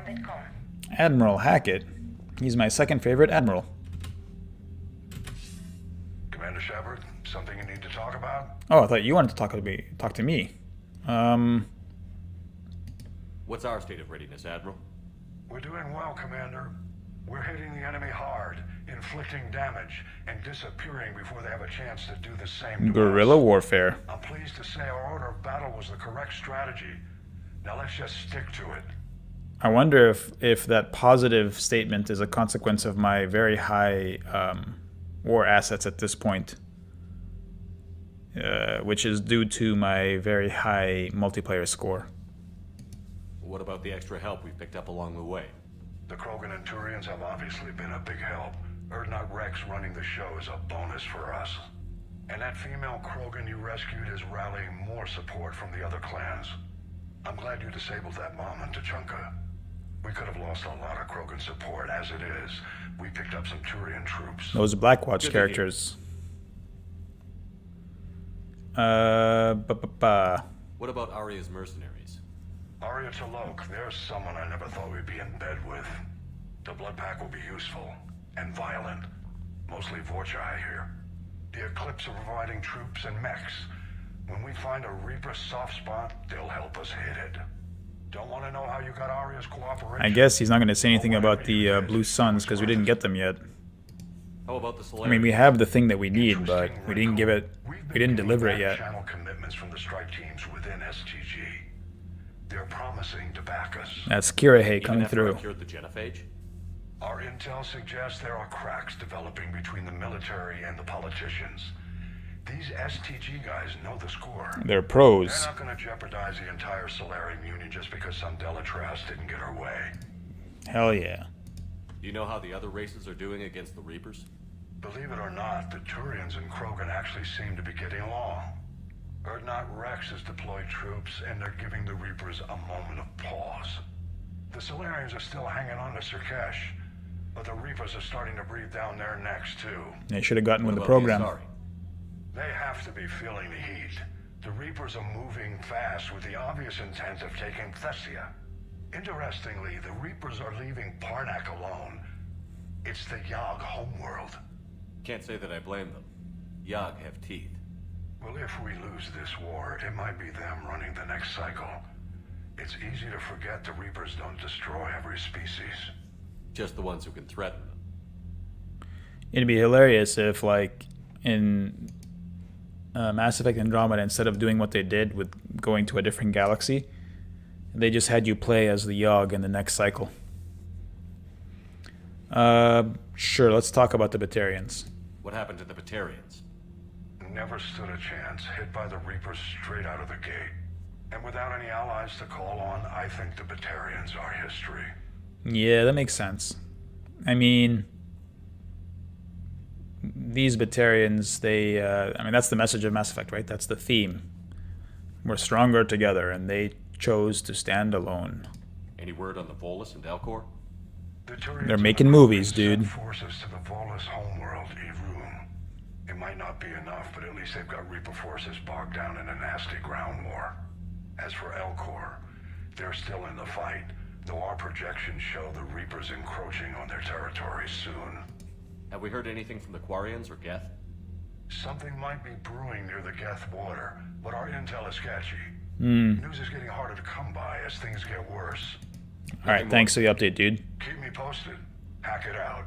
Bitcom. Admiral Hackett. He's my second favorite admiral. Commander Shepard, something you need to talk about? Oh, I thought you wanted to talk to me. What's our state of readiness, Admiral? We're doing well, Commander. We're hitting the enemy hard, inflicting damage, and disappearing before they have a chance to do the same to Guerrilla us. warfare. I'm pleased to say our order of battle was the correct strategy. Now let's just stick to it. I wonder if that positive statement is a consequence of my very high war assets at this point, which is due to my very high multiplayer score. What about the extra help we picked up along the way? The Krogan and Turians have obviously been a big help. Urdnot Rex running the show is a bonus for us. And that female Krogan you rescued is rallying more support from the other clans. I'm glad you disabled that mom in Tuchanka. We could have lost a lot of Krogan support. As it is, we picked up some Turian troops. Those Blackwatch Good to characters. What about Arya's mercenaries? Arya T'Loak, there's someone I never thought we'd be in bed with. The Blood Pack will be useful and violent. Mostly Vorcha, I hear. The Eclipse are providing troops and mechs. When we find a Reaper soft spot, they'll help us hit it. Don't want to know how you got Arya's cooperation. I guess he's not going to say anything about the Blue Suns because we didn't get them yet. How about the Solarians? I mean, we have the thing that we need, but we didn't give it. We didn't deliver it yet. Channel commitments from the strike teams within STG. They're promising to back us. That's Kirihei Even coming after through. I cured the genophage? Our intel suggests there are cracks developing between the military and the politicians. These STG guys know the score. They're They're pros. not going to jeopardize the entire Solarian Union just because some Delatras didn't get her way. Hell yeah. Do you know how the other races are doing against the Reapers? Believe it or not, the Turians and Krogan actually seem to be getting along. Urdnot Rex has deployed troops, and they're giving the Reapers a moment of pause. The Solarians are still hanging on to Surkesh, but the Reapers are starting to breathe down their necks too. They should have gotten What with the about program. Asari? They have to be feeling the heat. The Reapers are moving fast with the obvious intent of taking Thessia. Interestingly, the Reapers are leaving Parnak alone. It's the Yogg homeworld. Can't say that I blame them. Yogg have teeth. Well, if we lose this war, it might be them running the next cycle. It's easy to forget the Reapers don't destroy every species. Just the ones who can threaten them. It'd be hilarious if, like, in Mass Effect Andromeda, instead of doing what they did with going to a different galaxy, they just had you play as the Yogg in the next cycle. Sure, let's talk about the Batarians. What happened to the Batarians? Never stood a chance, hit by the Reapers straight out of the gate. And without any allies to call on, I think the Batarians are history. Yeah, that makes sense. I mean, these Batarians, they, I mean, that's the message of Mass Effect, right? That's the theme. We're stronger together, and they chose to stand alone. Any word on the Volus and Elcor? The Turians They're and making the movies, Krogan dude. sent forces to the Volus homeworld, Irun. It might not be enough, but at least they've got Reaper forces bogged down in a nasty ground war. As for Elcor, they're still in the fight, though our projections show the Reapers encroaching on their territory soon. Have we heard anything from the Quarians or Geth? Something might be brewing near the Geth border, but our intel is sketchy. Hmm. News is getting harder to come by as things get worse. Alright, thanks for the update, dude. Keep me posted. Hack it out.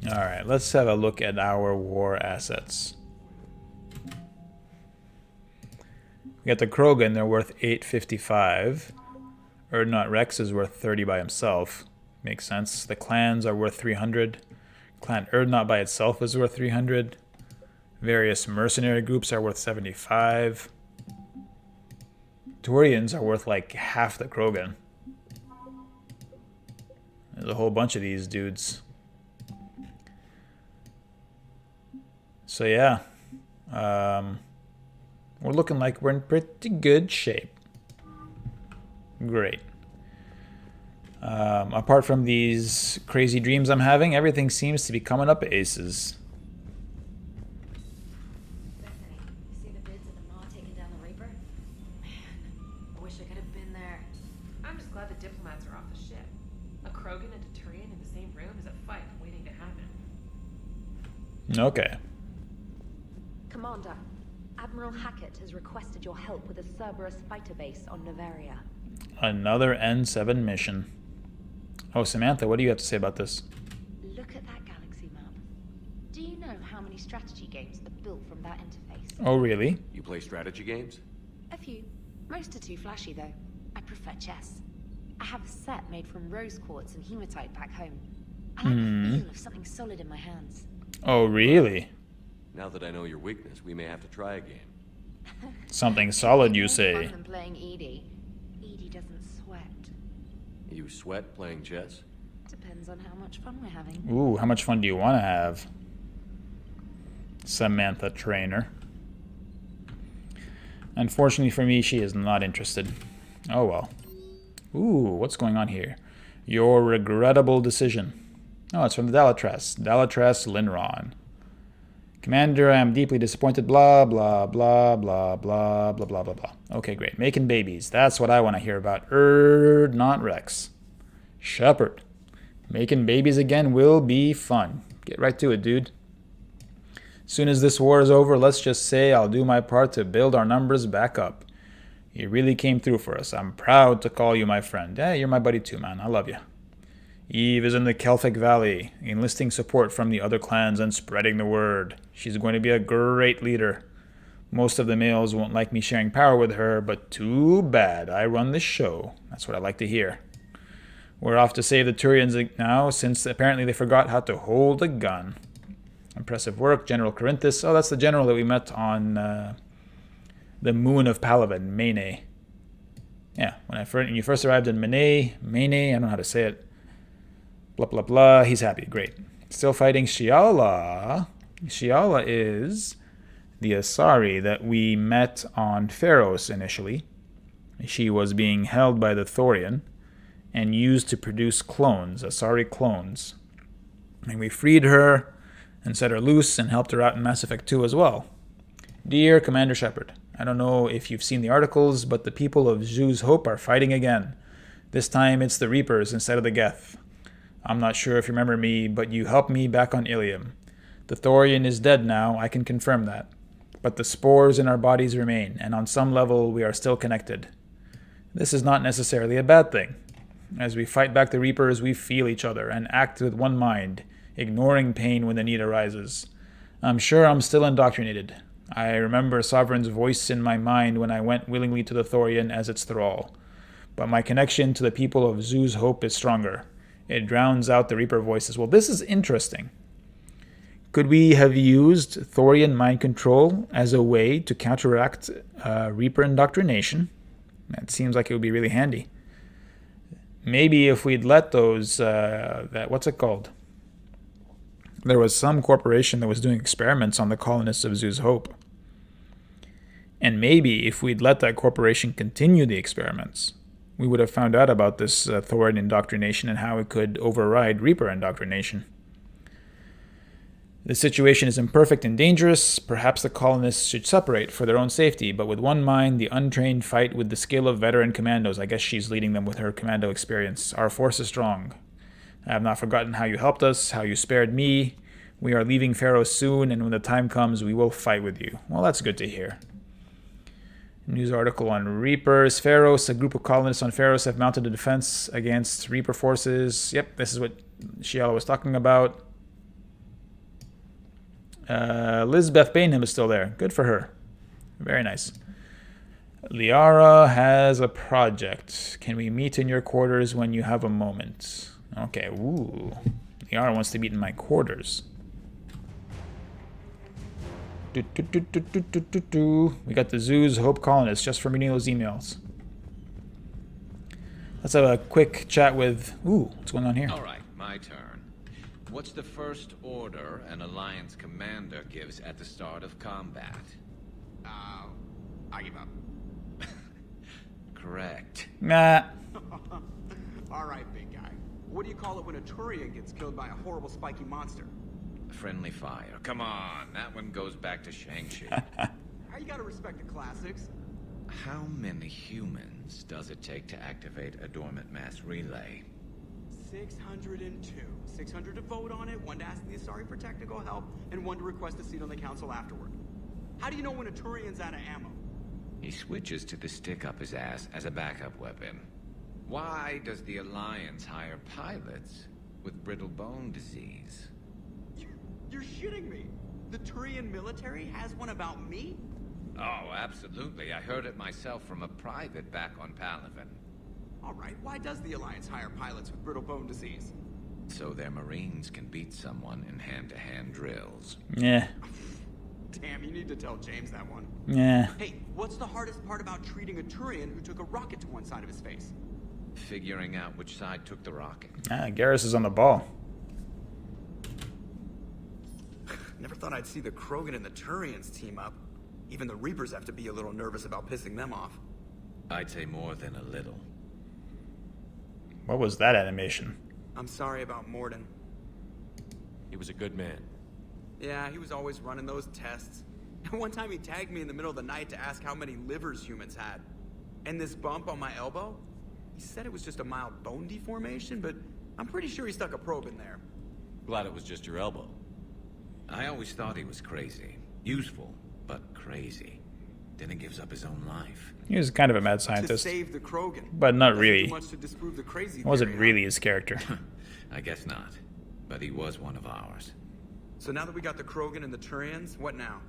Alright, let's have a look at our war assets. We got the Krogan, they're worth 855. Urdnot Rex is worth 30 by himself. Makes sense. The clans are worth 300. Clan Urdnot by itself is worth 300. Various mercenary groups are worth 75. Turians are worth like half the Krogan. There's a whole bunch of these dudes. So yeah, we're looking like we're in pretty good shape. Great. Apart from these crazy dreams I'm having, everything seems to be coming up aces. Bethany, you see the vids of the Maw taking down the Reaper? Man, I wish I could have diplomats are off the ship. A Krogan and a Turian in the same room is a fight waiting to happen. Okay. Commander, Admiral Hackett has requested your help with a Cerberus fighter base on Novaria. Another N7 mission. Oh, Samantha, what do you have to say about this? Look at that galaxy map. Do you know how many strategy games are built from that interface? Oh, really? You play strategy games? A few. Most are too flashy, though. I prefer chess. I have a set made from rose quartz and hematite back home. I like the feel of something solid in my hands. Oh, really? Now that I know your weakness, we may have to try a game. Something solid, you It's more say. fun than playing Edie. Edie doesn't sweat. You sweat playing chess? Depends on how much fun we're having. Ooh, how much fun do you want to have? Samantha Trainer. Unfortunately for me, she is not interested. Oh well. Ooh, what's going on here? Your regrettable decision. Oh, it's from the Dalatrass. Dalatrass Linron. Commander, I am deeply disappointed. Blah, blah, blah, blah, blah, blah, blah, blah, blah. Okay, great. Making babies. That's what I want to hear about. Not Rex. Shepard. Making babies again will be fun. Get right to it, dude. Soon as this war is over, let's just say I'll do my part to build our numbers back up. You really came through for us. I'm proud to call you my friend. Yeah, you're my buddy too, man. I love you. Eve is in the Kelphic Valley, enlisting support from the other clans and spreading the word. She's going to be a great leader. Most of the males won't like me sharing power with her, but too bad. I run this show. That's what I like to hear. We're off to save the Turians now, since apparently they forgot how to hold a gun. Impressive work, General Corinthus. Oh, that's the general that we met on the moon of Palaven, Mene. Yeah, when you first arrived in Mene, I don't know how to say it. Blah, blah, blah. He's happy. Great. Still fighting Shiala. Shiala is the Asari that we met on Pharos initially. She was being held by the Thorian and used to produce clones, Asari clones. And we freed her and set her loose and helped her out in Mass Effect 2 as well. Dear Commander Shepard, I don't know if you've seen the articles, but the people of Zhu's Hope are fighting again. This time it's the Reapers instead of the Geth. I'm not sure if you remember me, but you helped me back on Ilium. The Thorian is dead now, I can confirm that. But the spores in our bodies remain, and on some level we are still connected. This is not necessarily a bad thing. As we fight back the Reapers, we feel each other and act with one mind, ignoring pain when the need arises. I'm sure I'm still indoctrinated. I remember Sovereign's voice in my mind when I went willingly to the Thorian as its thrall. But my connection to the people of Zhu's Hope is stronger. It drowns out the Reaper voices. Well, this is interesting. Could we have used Thorian mind control as a way to counteract Reaper indoctrination? That seems like it would be really handy. Maybe if we'd let those, what's it called? There was some corporation that was doing experiments on the colonists of Zhu's Hope. And maybe if we'd let that corporation continue the experiments, we would have found out about this Thorian indoctrination and how it could override Reaper indoctrination. The situation is imperfect and dangerous. Perhaps the colonists should separate for their own safety, but with one mind, the untrained fight with the skill of veteran commandos. I guess she's leading them with her commando experience. Our force is strong. I have not forgotten how you helped us, how you spared me. We are leaving Pharos soon, and when the time comes, we will fight with you. Well, that's good to hear. News article on Reapers. Pharos, a group of colonists on Pharos have mounted a defense against Reaper forces. Yep, this is what Shiala was talking about. Lizbeth Bainham is still there. Good for her. Very nice. Liara has a project. Can we meet in your quarters when you have a moment? Okay, ooh. Liara wants to meet in my quarters. We got the Zhu's Hope colonists just from reading those emails. Let's have a quick chat with... Ooh, what's going on here? All right, my turn. What's the first order an Alliance commander gives at the start of combat? I give up. Correct. Nah. All right, big guy. What do you call it when a Turian gets killed by a horrible spiky monster? Friendly fire. Come on, that one goes back to Shang-Chi. How you gotta respect the classics? How many humans does it take to activate a dormant mass relay? 602. 600 to vote on it, 1 to ask the Asari for technical help, and 1 to request a seat on the council afterward. How do you know when a Turian's out of ammo? He switches to the stick up his ass as a backup weapon. Why does the Alliance hire pilots with brittle bone disease? You're shitting me. The Turian military has one about me? Oh, absolutely. I heard it myself from a private back on Palaven. All right, why does the Alliance hire pilots with brittle bone disease? So their Marines can beat someone in hand-to-hand drills. Yeah. Damn, you need to tell James that one. Yeah. Hey, what's the hardest part about treating a Turian who took a rocket to one side of his face? Figuring out which side took the rocket. Garrus is on the ball. Never thought I'd see the Krogan and the Turians team up. Even the Reapers have to be a little nervous about pissing them off. I'd say more than a little. What was that animation? I'm sorry about Morden. He was a good man. Yeah, he was always running those tests. One time he tagged me in the middle of the night to ask how many livers humans had. And this bump on my elbow? He said it was just a mild bone deformation, but I'm pretty sure he stuck a probe in there. Glad it was just your elbow. I always thought he was crazy. Useful, but crazy. Then he gives up his own life. He was kind of a mad To scientist, save the Krogan. but not Doesn't do really. much to disprove the crazy Wasn't theory, really huh? his character. I guess not. But he was one of ours. So now that we got the Krogan and the Turians, what now?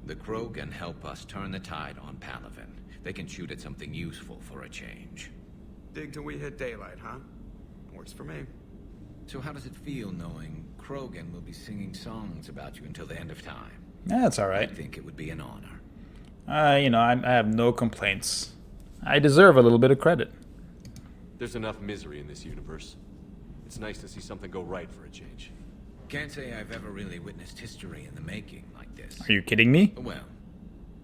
The Krogan help us turn the tide on Palaven. They can shoot at something useful for a change. Dig till we hit daylight, huh? Works for me. So how does it feel knowing Krogan will be singing songs about you until the end of time? That's all I right. think it would be an honor. I have no complaints. I deserve a little bit of credit. There's enough misery in this universe. It's nice to see something go right for a change. Can't say I've ever really witnessed history in the making like this. Are you kidding me? Well,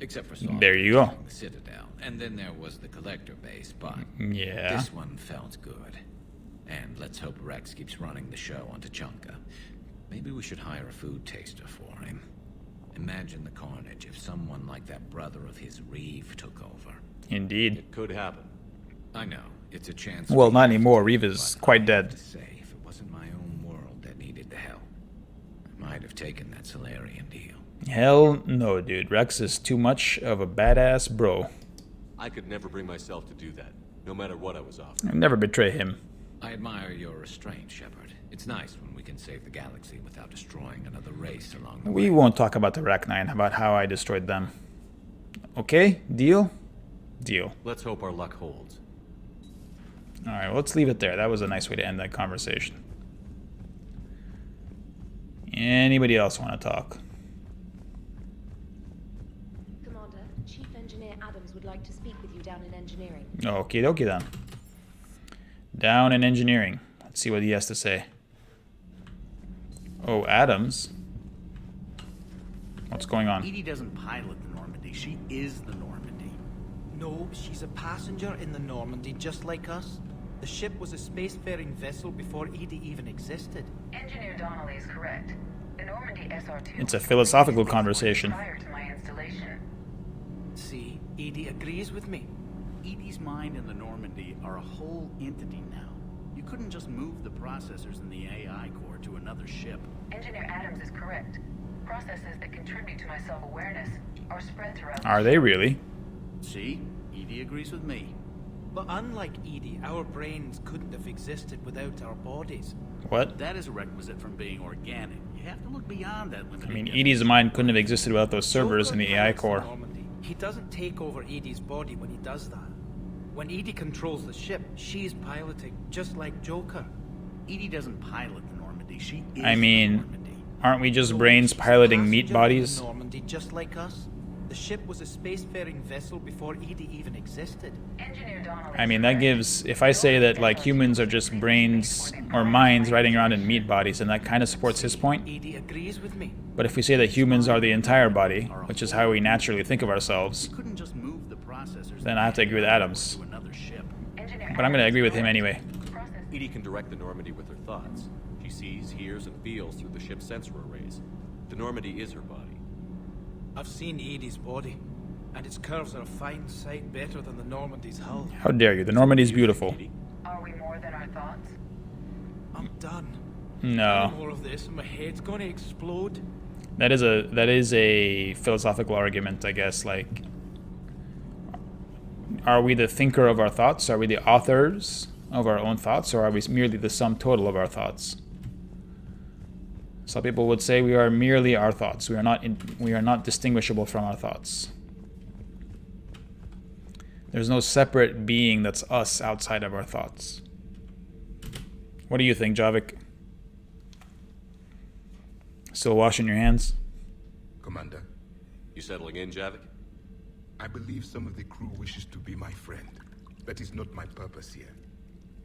except for Saul There you go. capturing the Citadel, and then there was the Collector base, but Yeah. this one felt good. And let's hope Rex keeps running the show on Tuchanka. Maybe we should hire a food taster for him. Imagine the carnage if someone like that brother of his, Reeve, took over. Indeed. It could happen. I know, it's a chance. Well, we not have to anymore. take, Reeve is but quite I dead. have to say, if it wasn't my own world that needed the help, I might have taken that Solarian deal. Hell no, dude. Rex is too much of a badass bro. I could never bring myself to do that, no matter what I was offered. I'd never betray him. I admire your restraint, Shepard. It's nice when we can save the galaxy without destroying another race along the We way. won't talk about the Rachni, about how I destroyed them. Okay? Deal? Deal. Let's hope our luck holds. Alright, well, let's leave it there. That was a nice way to end that conversation. Anybody else want to talk? Commander, Chief Engineer Adams would like to speak with you down in engineering. Okie dokie then. Down in engineering. Let's see what he has to say. Oh, Adams. What's going on? Edie doesn't pilot the Normandy, she is the Normandy. No, she's a passenger in the Normandy, just like us. The ship was a spacefaring vessel before Edie even existed. Engineer Donnelly is correct. The Normandy SR-2 It's a philosophical conversation. prior to my installation. See, Edie agrees with me. Edie's mind and the Normandy are a whole entity now. You couldn't just move the processors in the AI core to another ship. Engineer Adams is correct. Processes that contribute to my self-awareness are spread throughout the Are they really? See? Edie agrees with me. But unlike Edie, our brains couldn't have existed without our bodies. What? That is a requisite from being organic. You have to look beyond that limiting I mean, definition. Edie's mind couldn't have existed without those servers in the AI pilots core. Normandy. He doesn't take over Edie's body when he does that. When Edie controls the ship, she's piloting, just like Joker. Edie doesn't pilot the Normandy, she is I the mean, Normandy. aren't we just So brains she's a piloting meat passenger in bodies? the Normandy, just like us. The ship was a spacefaring vessel before Edie even existed. Engineer Donnelly I mean, is that correct. gives... If I say that, like, humans are just brains or minds riding around in meat bodies, then that kind of supports his point. Edie agrees with me. But if we say that humans are the entire body, which is how we naturally think of ourselves, You couldn't just move the processors then I have to agree with Adams. to another ship. Engineer But I'm going to Adams agree is with him correct. anyway. Process- Edie can direct the Normandy with her thoughts. She sees, hears, and feels through the ship's sensor arrays. The Normandy is her body. I've seen Edie's body. And its curves are a fine sight better than the Normandy's hull. How dare you? The Normandy's beautiful. Are we more than our thoughts? I'm done. No. Any more of this and my head's gonna explode. That is a philosophical argument, I guess. Like, are we the thinker of our thoughts? Are we the authors of our own thoughts, or are we merely the sum total of our thoughts? Some people would say we are merely our thoughts. We are not distinguishable from our thoughts. There's no separate being that's us outside of our thoughts. What do you think, Javik? Still washing your hands? Commander, You settling in, Javik? I believe some of the crew wishes to be my friend. That is not my purpose here.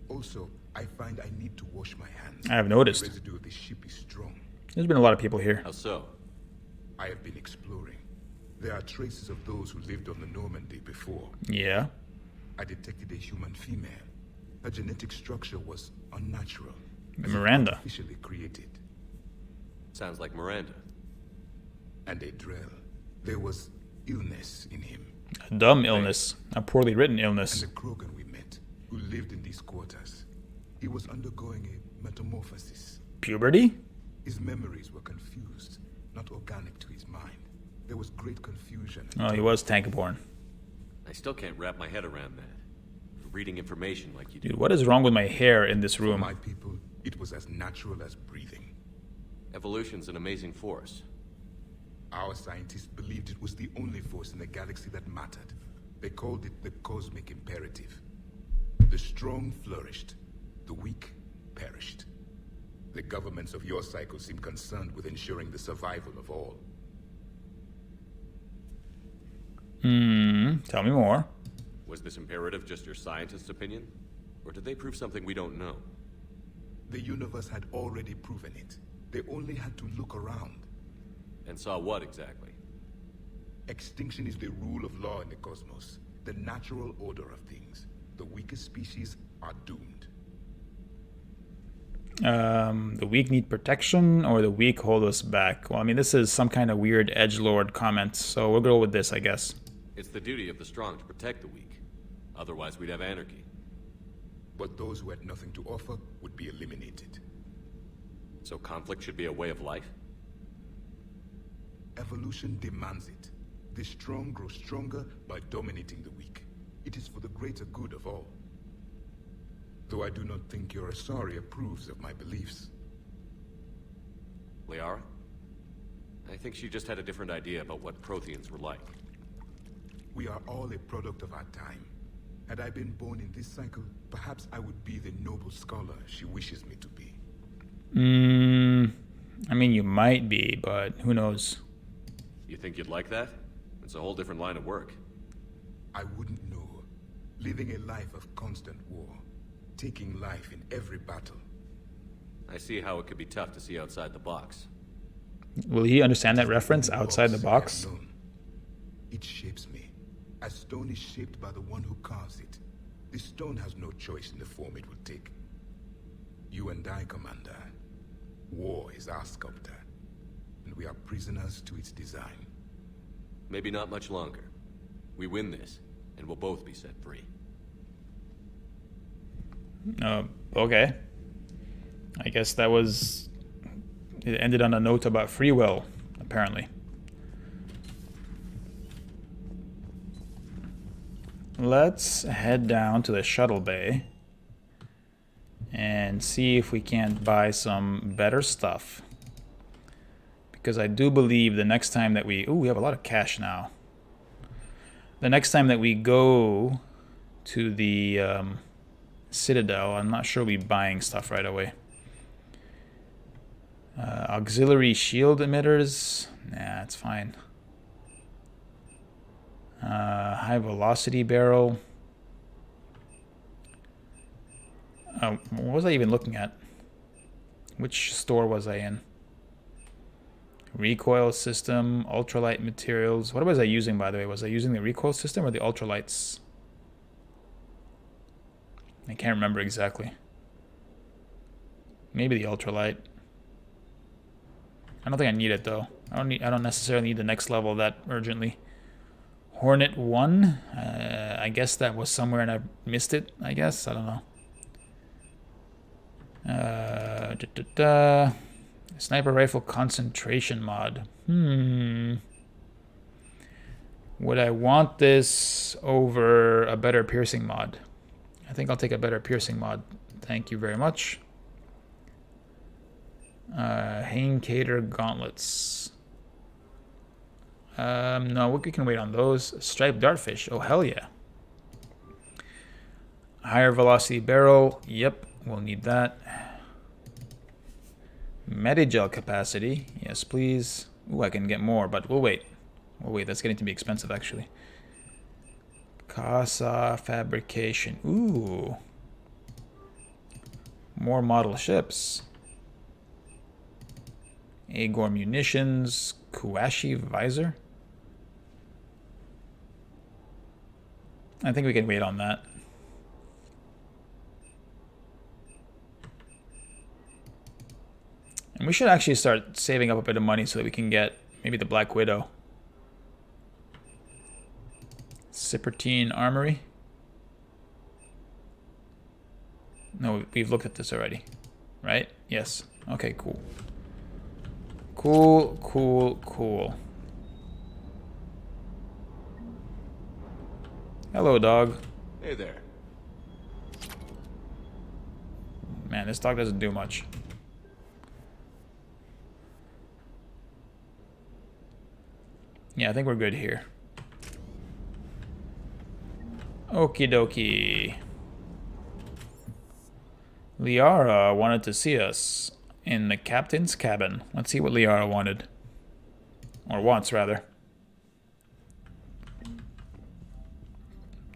Also, I find I need to wash my hands. I have noticed. The residue of the ship is strong. There's been a lot of people here. How so? I have been exploring. There are traces of those who lived on the Normandy before. Yeah. I detected a human female. Her genetic structure was unnatural. Miranda. Artificially created. Sounds like Miranda. And a Drell. There was illness in him. A dumb illness. A poorly written illness. And the Krogan we met, who lived in these quarters. He was undergoing a metamorphosis. Puberty? His memories were confused, not organic to his mind. There was great confusion. Oh, he was tank-born. I still can't wrap my head around that. Reading information like you do. Dude, what is wrong with my hair in this room? For my people, it was as natural as breathing. Evolution's an amazing force. Our scientists believed it was the only force in the galaxy that mattered. They called it the cosmic imperative. The strong flourished, the weak perished. The governments of your cycle seem concerned with ensuring the survival of all. Tell me more. Was this imperative just your scientist's opinion? Or did they prove something we don't know? The universe had already proven it. They only had to look around. And saw what exactly? Extinction is the rule of law in the cosmos, the natural order of things. The weakest species are doomed. The weak need protection, or the weak hold us back? Well, I mean, this is some kind of weird edgelord comment, so we'll go with this, I guess. It's the duty of the strong to protect the weak. Otherwise, we'd have anarchy. But those who had nothing to offer would be eliminated. So conflict should be a way of life? Evolution demands it. The strong grow stronger by dominating the weak. It is for the greater good of all. Though I do not think your Asari approves of my beliefs. Liara? I think she just had a different idea about what Protheans were like. We are all a product of our time. Had I been born in this cycle, perhaps I would be the noble scholar she wishes me to be. I mean, you might be, but who knows? You think you'd like that? It's a whole different line of work. I wouldn't know. Living a life of constant war. Taking life in every battle. I see how it could be tough to see outside the box. Will he understand that reference, outside the box? It shapes me. As stone is shaped by the one who carves it. The stone has no choice in the form it will take. You and I, Commander. War is our sculptor. And we are prisoners to its design. Maybe not much longer. We win this, and we'll both be set free. Okay. I guess that was... It ended on a note about free will, apparently. Let's head down to the shuttle bay and see if we can't buy some better stuff. Because I do believe the next time that we... Ooh, we have a lot of cash now. The next time that we go to the Citadel, I'm not sure we'll be buying stuff right away. Auxiliary shield emitters? Nah, it's fine. High velocity barrel. What was I even looking at? Which store was I in? Recoil system, ultralight materials. What was I using, by the way? Was I using the recoil system or the ultralights? I can't remember exactly. Maybe the ultralight. I don't think I need it though. I don't necessarily need the next level that urgently. Hornet 1. I guess that was somewhere and I missed it, I guess. I don't know. Sniper rifle concentration mod. Would I want this over a better piercing mod? I think I'll take a better piercing mod. Thank you very much. Haincater gauntlets. No, we can wait on those. Striped dartfish. Oh, hell yeah. Higher velocity barrel. Yep, we'll need that. Medigel capacity. Yes, please. Ooh, I can get more, but we'll wait. We'll wait. That's getting to be expensive, actually. Casa fabrication. Ooh. More model ships. Agor munitions. Kuashi visor. I think we can wait on that. And we should actually start saving up a bit of money so that we can get maybe the Black Widow. Cipertine Armory. No, we've looked at this already. Right? Yes. Okay, cool. Cool. Hello, dog. Hey there. Man, this dog doesn't do much. Yeah, I think we're good here. Okie dokie. Liara wanted to see us in the captain's cabin. Let's see what Liara wanted. Or wants, rather.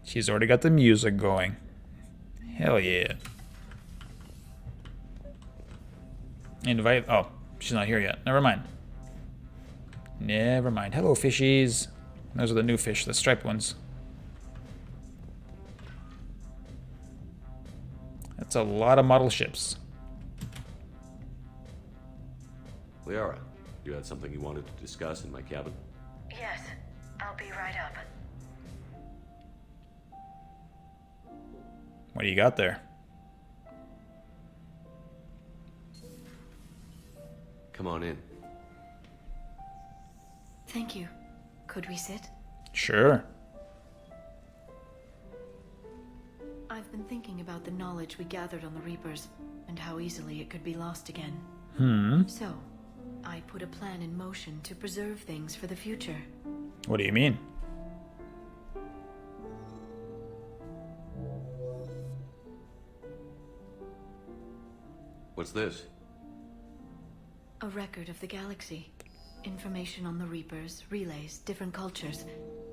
She's already got the music going. Hell yeah. Invite... Oh, she's not here yet. Never mind. Never mind. Hello, fishies. Those are the new fish, the striped ones. That's a lot of model ships. Liara, you had something you wanted to discuss in my cabin? Yes, I'll be right up. What do you got there? Come on in. Thank you. Could we sit? Sure. I've been thinking about the knowledge we gathered on the Reapers, and how easily it could be lost again. So, I put a plan in motion to preserve things for the future. What do you mean? What's this? A record of the galaxy. Information on the Reapers, relays, different cultures,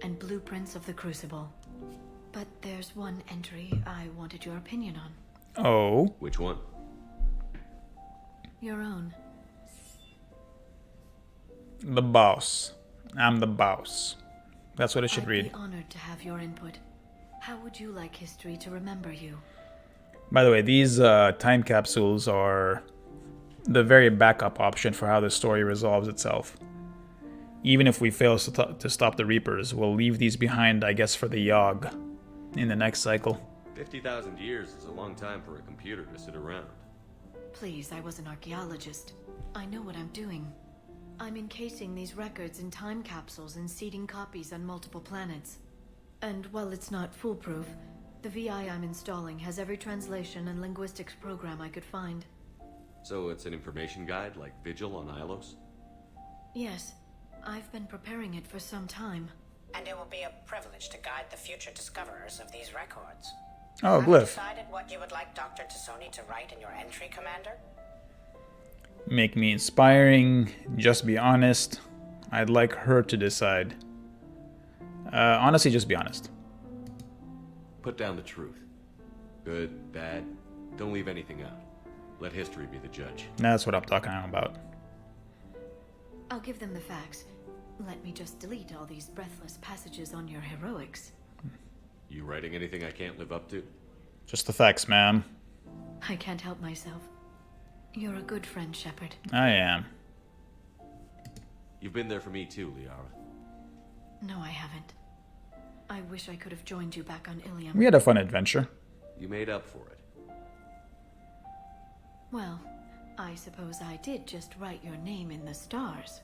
and blueprints of the Crucible. But there's one entry I wanted your opinion on. Oh? Which one? Your own. The boss. I'm the boss. That's what it should read. I'd be honored to have your input. How would you like history to remember you? By the way, these time capsules are the very backup option for how the story resolves itself. Even if we fail to stop the Reapers, we'll leave these behind, I guess, for the Yogg in the next cycle. 50,000 years is a long time for a computer to sit around. Please, I was an archaeologist. I know what I'm doing. I'm encasing these records in time capsules and seeding copies on multiple planets. And while it's not foolproof, the VI I'm installing has every translation and linguistics program I could find. So it's an information guide like Vigil on Ilos? Yes. I've been preparing it for some time. And it will be a privilege to guide the future discoverers of these records. Oh, Have you Glyph. decided what you would like Dr. Tassoni to write in your entry, Commander? Make me inspiring. Just be honest. I'd like her to decide. Honestly, just be honest. Put down the truth. Good, bad, don't leave anything out. Let history be the judge. That's what I'm talking about. I'll give them the facts. Let me just delete all these breathless passages on your heroics. You writing anything I can't live up to? Just the facts, ma'am. I can't help myself. You're a good friend, Shepard. I am. You've been there for me too, Liara. No, I haven't. I wish I could have joined you back on Ilium. We had a fun adventure. You made up for it. Well, I suppose I did just write your name in the stars.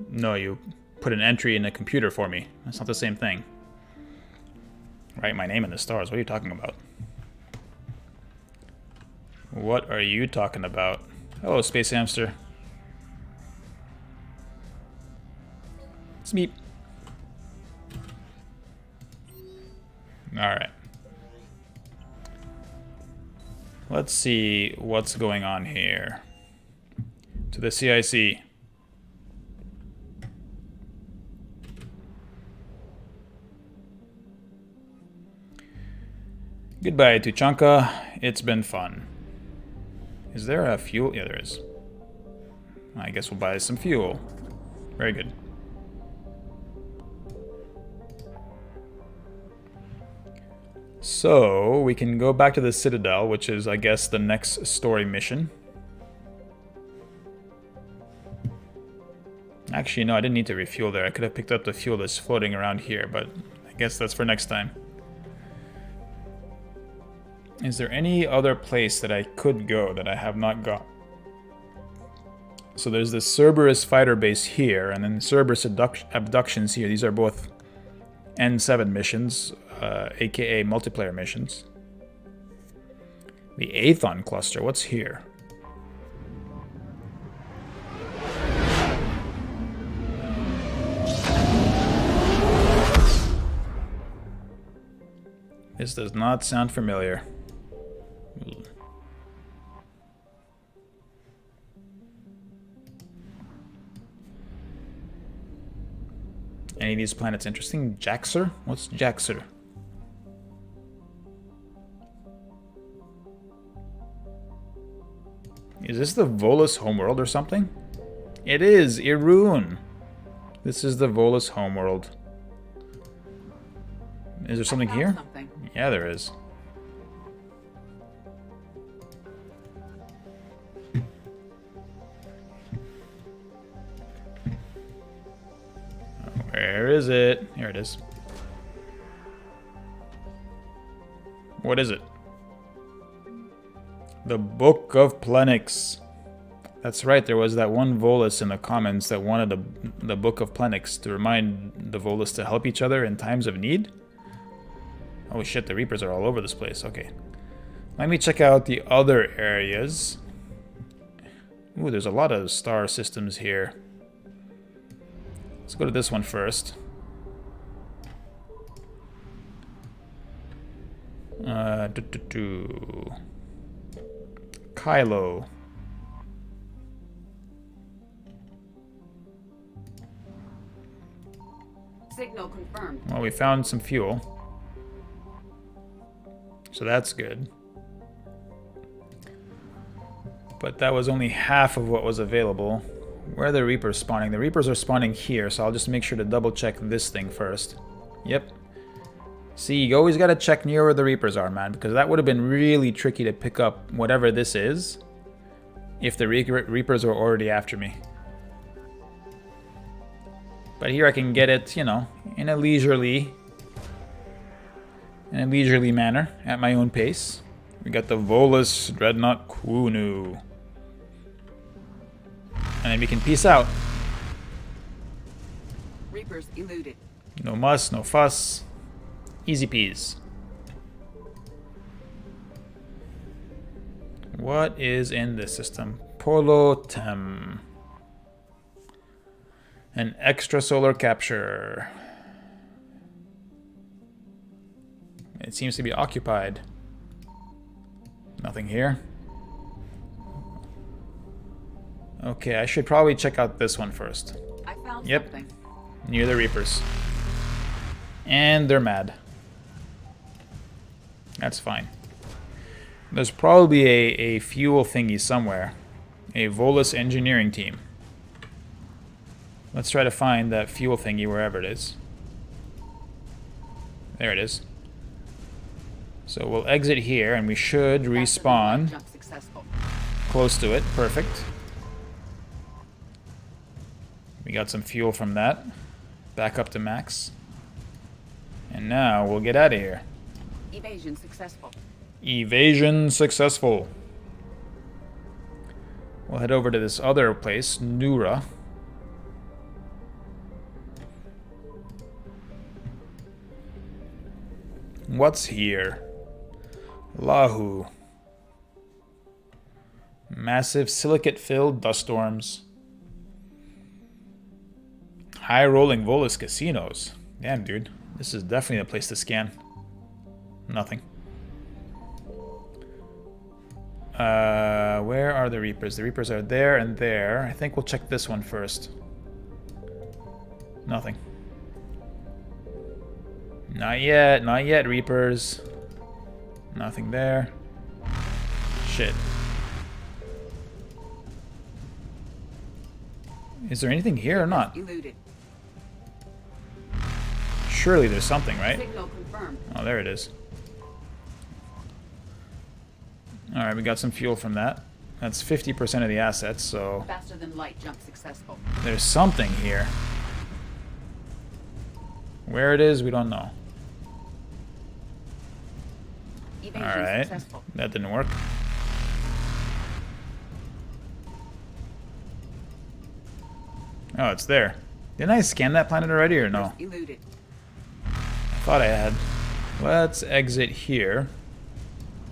No, you put an entry in a computer for me. That's not the same thing. Write my name in the stars. What are you talking about? What are you talking about? Hello, Space Hamster. It's me. Alright. Let's see what's going on here. To the CIC. Goodbye, Tuchanka. It's been fun. Is there a fuel? Yeah, there is. I guess we'll buy some fuel. Very good. So, we can go back to the Citadel, which is, I guess, the next story mission. Actually, no, I didn't need to refuel there. I could have picked up the fuel that's floating around here, but I guess that's for next time. Is there any other place that I could go that I have not got? So there's the Cerberus fighter base here, and then Cerberus abductions here. These are both N7 missions, aka multiplayer missions. The Aethon cluster, what's here? This does not sound familiar. Any of these planets interesting? Jaxer? What's Jaxer? Is this the Volus homeworld or something? It is! Irun! This is the Volus homeworld. Is there something here? Yeah, there is. Where is it? Here it is. What is it? The Book of Plenix. That's right, there was that one Volus in the comments that wanted the Book of Plenix to remind the Volus to help each other in times of need. Oh shit, the Reapers are all over this place. Okay. Let me check out the other areas. Ooh, there's a lot of star systems here. Let's go to this one first. Kylo. Signal confirmed. Well, we found some fuel. So that's good. But that was only half of what was available. Where are the Reapers spawning? The Reapers are spawning here, so I'll just make sure to double check this thing first. Yep. See, you always gotta check near where the Reapers are, man, because that would have been really tricky to pick up whatever this is if the Reapers were already after me. But here I can get it, you know, in a leisurely manner, at my own pace. We got the Volus Dreadnought Kunu. And then we can peace out. Reapers eluded. No muss, no fuss. Easy peas. What is in this system? Polotem. An extrasolar capture. It seems to be occupied. Nothing here. Okay, I should probably check out this one first. I found yep. something. Near the Reapers. And they're mad. That's fine. There's probably a fuel thingy somewhere. A Volus engineering team. Let's try to find that fuel thingy wherever it is. There it is. So we'll exit here and we should respawn close to it. Perfect. We got some fuel from that. Back up to max. And now we'll get out of here. Evasion successful. Evasion successful. We'll head over to this other place, Nura. What's here? Lahu. Massive silicate-filled dust storms. High-rolling Volus casinos. Damn, dude. This is definitely a place to scan. Nothing. Where are the Reapers? The Reapers are there and there. I think we'll check this one first. Nothing. Not yet, Reapers. Nothing there. Shit. Is there anything here or not? Eluded. Surely there's something, right? Signal confirmed. Oh, there it is. Alright, we got some fuel from that. That's 50% of the assets, so... Faster than light jump successful. There's something here. Where it is, we don't know. Alright, that didn't work. Oh, it's there. Didn't I scan that planet already or no? Eluded. I thought I had. Let's exit here.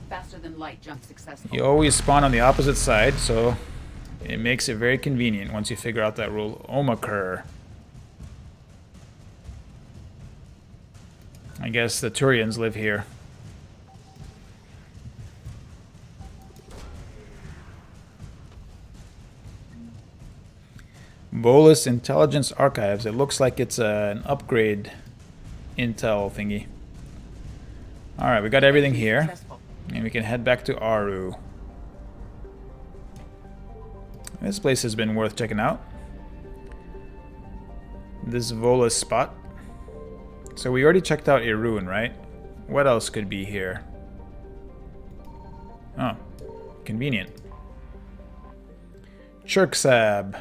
Faster than light jump successful. You always spawn on the opposite side, so it makes it very convenient once you figure out that rule. Omakur. I guess the Turians live here. Volus Intelligence Archives. It looks like it's an upgrade intel thingy. Alright, we got everything here. And we can head back to Aru. This place has been worth checking out. This Volus spot. So we already checked out Irun, right? What else could be here? Oh, convenient. Chirksab.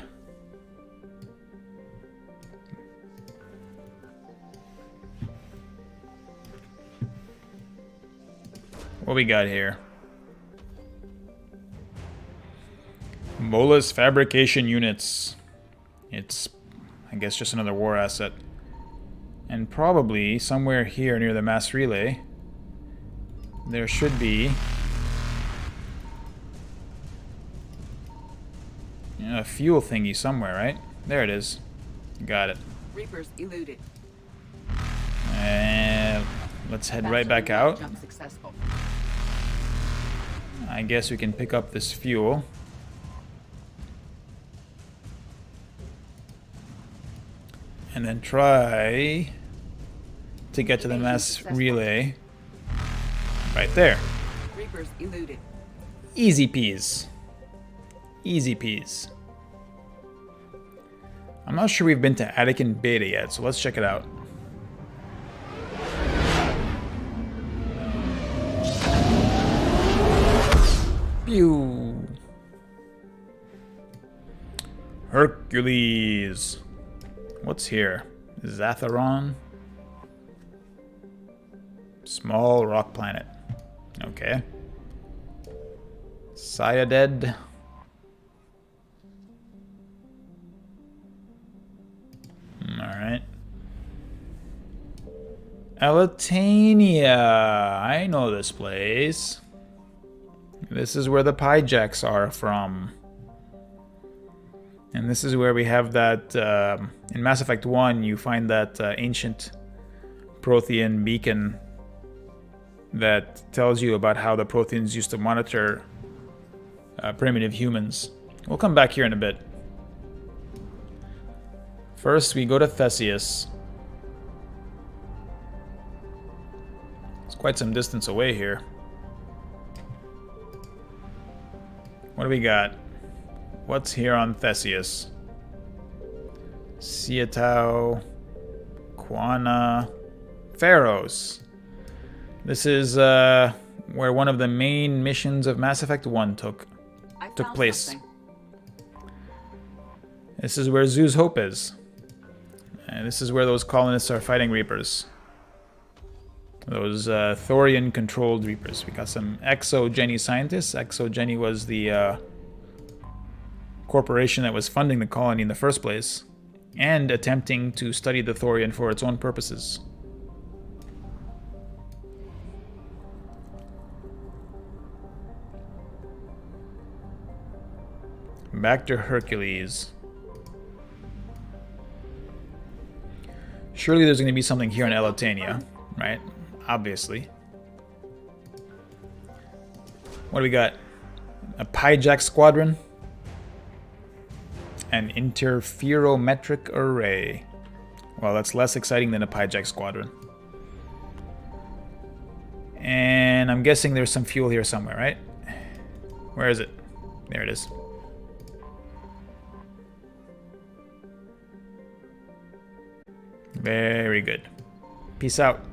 What we got here? Volus fabrication units. It's, I guess, just another war asset. And probably somewhere here near the mass relay, there should be a fuel thingy somewhere, right? There it is. Got it. Reapers eluded. And let's head right back out. Jump successful. I guess we can pick up this fuel. And then try to get to the mass relay. Right there. Reapers eluded. Easy peas. Easy peas. I'm not sure we've been to Attican Beta yet, so let's check it out. Pew. Hercules. What's here? Zatharon? Small rock planet. Okay. Syaded. Alright. Elitania. I know this place. This is where the Pyjaks are from. And this is where we have that, in Mass Effect 1, you find that ancient Prothean beacon that tells you about how the Protheans used to monitor primitive humans. We'll come back here in a bit. First, we go to Theseus. It's quite some distance away here. What do we got? What's here on Theseus? Sietao, Quana, Pharos. This is where one of the main missions of Mass Effect 1 took place. Something. This is where Zoo's Hope is. And this is where those colonists are fighting Reapers. Those Thorian-controlled Reapers. We got some ExoGeni scientists. ExoGeni was the corporation that was funding the colony in the first place, and attempting to study the Thorian for its own purposes. Back to Hercules. Surely there's going to be something here in Elotania, right? Obviously. What do we got? A Pyjack squadron? An interferometric array. Well, that's less exciting than a Pyjack squadron. And I'm guessing there's some fuel here somewhere, right? Where is it? There it is. Very good. Peace out.